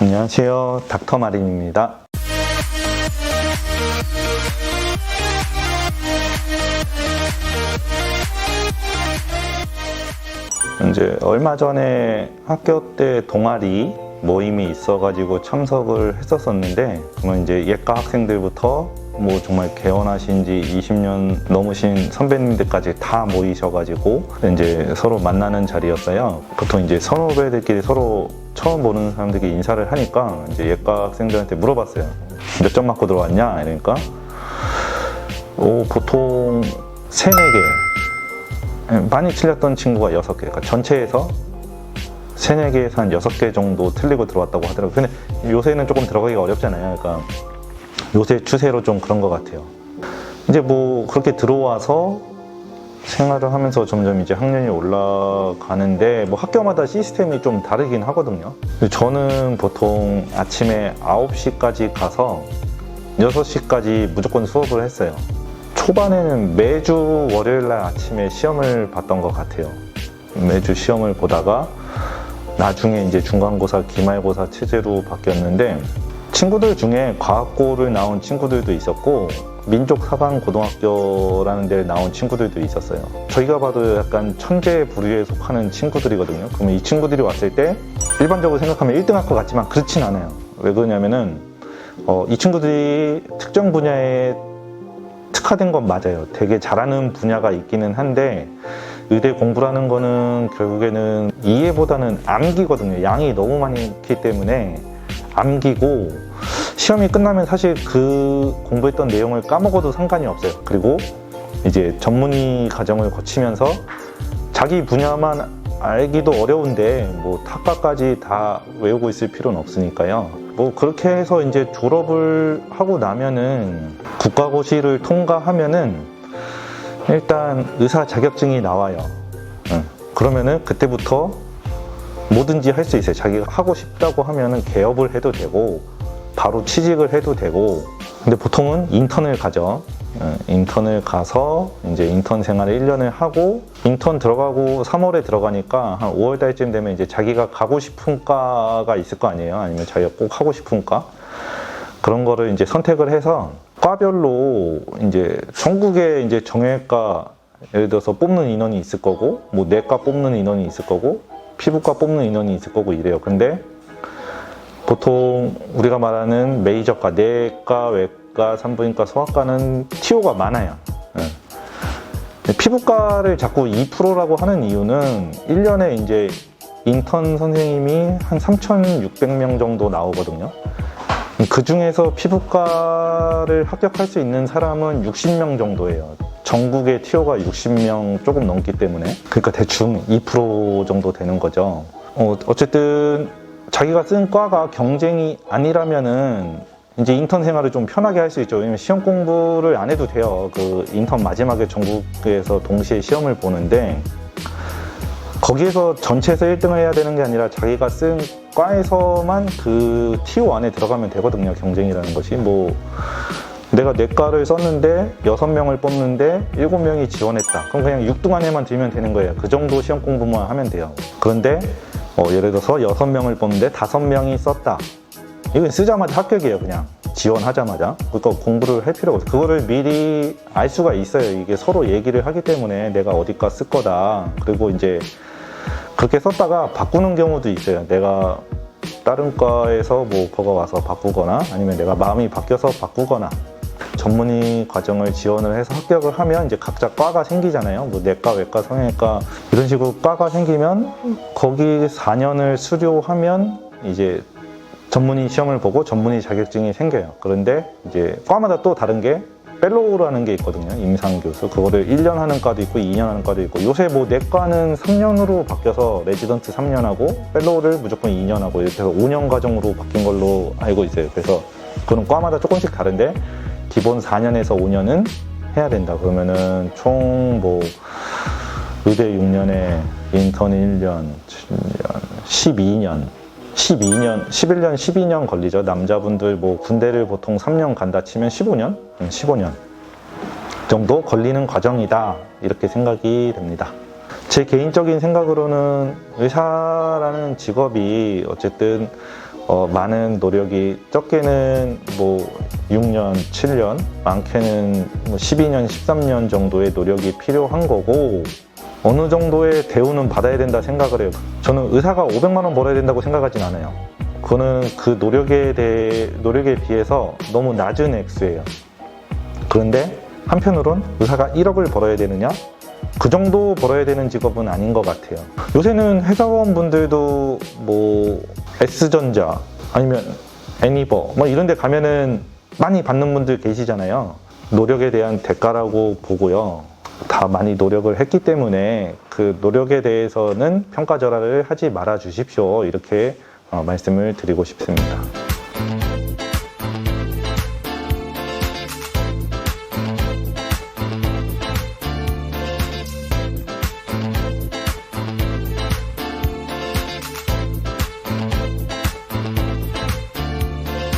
안녕하세요, 닥터 마린입니다. 이제 얼마 전에 학교 때 동아리 모임이 있어가지고 참석을 했었었는데, 그러면 이제 예과 학생들부터 뭐 정말 개원하신 지 20년 넘으신 선배님들까지 다 모이셔가지고 이제 서로 만나는 자리였어요. 보통 이제 선후배들끼리 서로 처음 보는 사람들끼리 인사를 하니까 이제 예과 학생들한테 물어봤어요. 몇 점 맞고 들어왔냐? 이러니까 보통 3, 4개, 많이 틀렸던 친구가 6개, 그러니까 전체에서 3, 4개에서 한 6개 정도 틀리고 들어왔다고 하더라고요. 근데 요새는 조금 들어가기가 어렵잖아요. 그러니까 요새 추세로 좀 그런 것 같아요. 이제 뭐 그렇게 들어와서 생활을 하면서 점점 이제 학년이 올라가는데, 뭐 학교마다 시스템이 좀 다르긴 하거든요. 저는 보통 아침에 9시까지 가서 6시까지 무조건 수업을 했어요. 초반에는 매주 월요일날 아침에 시험을 봤던 것 같아요. 매주 시험을 보다가 나중에 이제 중간고사, 기말고사 체제로 바뀌었는데, 친구들 중에 과학고를 나온 친구들도 있었고 민족사관고등학교라는 데를 나온 친구들도 있었어요. 저희가 봐도 약간 천재 부류에 속하는 친구들이거든요. 그러면 이 친구들이 왔을 때 일반적으로 생각하면 1등 할 것 같지만 그렇진 않아요. 왜 그러냐면은 이 친구들이 특정 분야에 특화된 건 맞아요. 되게 잘하는 분야가 있기는 한데, 의대 공부라는 거는 결국에는 이해보다는 암기거든요. 양이 너무 많기 때문에 암기고, 시험이 끝나면 사실 그 공부했던 내용을 까먹어도 상관이 없어요. 그리고 이제 전문의 과정을 거치면서 자기 분야만 알기도 어려운데 뭐 학과까지 다 외우고 있을 필요는 없으니까요. 뭐 그렇게 해서 이제 졸업을 하고 나면은 국가고시를 통과하면은 일단 의사 자격증이 나와요. 그러면은 그때부터 뭐든지 할 수 있어요. 자기가 하고 싶다고 하면은 개업을 해도 되고 바로 취직을 해도 되고. 근데 보통은 인턴을 가죠. 인턴을 가서 이제 인턴 생활을 1년을 하고, 인턴 들어가고 3월에 들어가니까 한 5월 달쯤 되면 이제 자기가 가고 싶은 과가 있을 거 아니에요. 아니면 자기가 꼭 하고 싶은 과, 그런 거를 이제 선택을 해서 과별로 이제 전국에 이제 정형외과 예를 들어서 뽑는 인원이 있을 거고, 뭐 내과 뽑는 인원이 있을 거고, 피부과 뽑는 인원이 있을 거고 이래요. 근데 보통 우리가 말하는 메이저과, 내과, 외과, 산부인과, 소아과는 TO가 많아요. 피부과를 자꾸 2%라고 하는 이유는 1년에 이제 인턴 선생님이 한 3,600명 정도 나오거든요. 그 중에서 피부과를 합격할 수 있는 사람은 60명 정도예요. 전국의 TO가 60명 조금 넘기 때문에. 그러니까 대충 2% 정도 되는 거죠. 어쨌든 자기가 쓴 과가 경쟁이 아니라면은 이제 인턴 생활을 좀 편하게 할 수 있죠. 왜냐면 시험 공부를 안 해도 돼요. 그 인턴 마지막에 전국에서 동시에 시험을 보는데, 거기에서 전체에서 1등을 해야 되는 게 아니라 자기가 쓴 과에서만 그 TO 안에 들어가면 되거든요. 경쟁이라는 것이. 뭐 내가 내과를 썼는데 6명을 뽑는데 7명이 지원했다. 그럼 그냥 6등 안에만 들면 되는 거예요. 그 정도 시험 공부만 하면 돼요. 그런데 예를 들어서 6명을 뽑는데 5명이 썼다. 이건 쓰자마자 합격이에요. 그냥 지원하자마자. 그러니까 공부를 할 필요가 없어요. 그거를 미리 알 수가 있어요. 이게 서로 얘기를 하기 때문에 내가 어디과 쓸 거다. 그리고 이제 그렇게 썼다가 바꾸는 경우도 있어요. 내가 다른 과에서 뭐 뭐가 와서 바꾸거나, 아니면 내가 마음이 바뀌어서 바꾸거나, 전문의 과정을 지원을 해서 합격을 하면 이제 각자 과가 생기잖아요. 뭐 내과, 외과, 성형외과 이런 식으로 과가 생기면 거기 4년을 수료하면 이제 전문의 시험을 보고 전문의 자격증이 생겨요. 그런데 이제 과마다 또 다른 게 펠로우라는 게 있거든요. 임상교수. 그거를 1년 하는 과도 있고 2년 하는 과도 있고, 요새 뭐 내과는 3년으로 바뀌어서 레지던트 3년 하고 펠로우를 무조건 2년 하고 이렇게 해서 5년 과정으로 바뀐 걸로 알고 있어요. 그래서 그런 과마다 조금씩 다른데 기본 4년에서 5년은 해야 된다. 그러면은 총 뭐 의대 6년에 인턴 1년, 7년, 12년, 11년, 12년 걸리죠. 남자분들 뭐 군대를 보통 3년 간다 치면 15년 정도 걸리는 과정이다. 이렇게 생각이 됩니다. 제 개인적인 생각으로는 의사라는 직업이 어쨌든 많은 노력이 적게는 뭐 6년, 7년, 많게는 뭐 12년, 13년 정도의 노력이 필요한 거고 어느 정도의 대우는 받아야 된다 생각을 해요. 저는 의사가 500만 원 벌어야 된다고 생각하진 않아요. 그거는 그 노력에 비해서 너무 낮은 액수예요. 그런데 한편으론 의사가 1억을 벌어야 되느냐? 그 정도 벌어야 되는 직업은 아닌 것 같아요. 요새는 회사원분들도 뭐 S전자 아니면 애니버 뭐 이런 데 가면은 많이 받는 분들 계시잖아요. 노력에 대한 대가라고 보고요. 다 많이 노력을 했기 때문에 그 노력에 대해서는 평가절하를 하지 말아 주십시오. 이렇게 말씀을 드리고 싶습니다.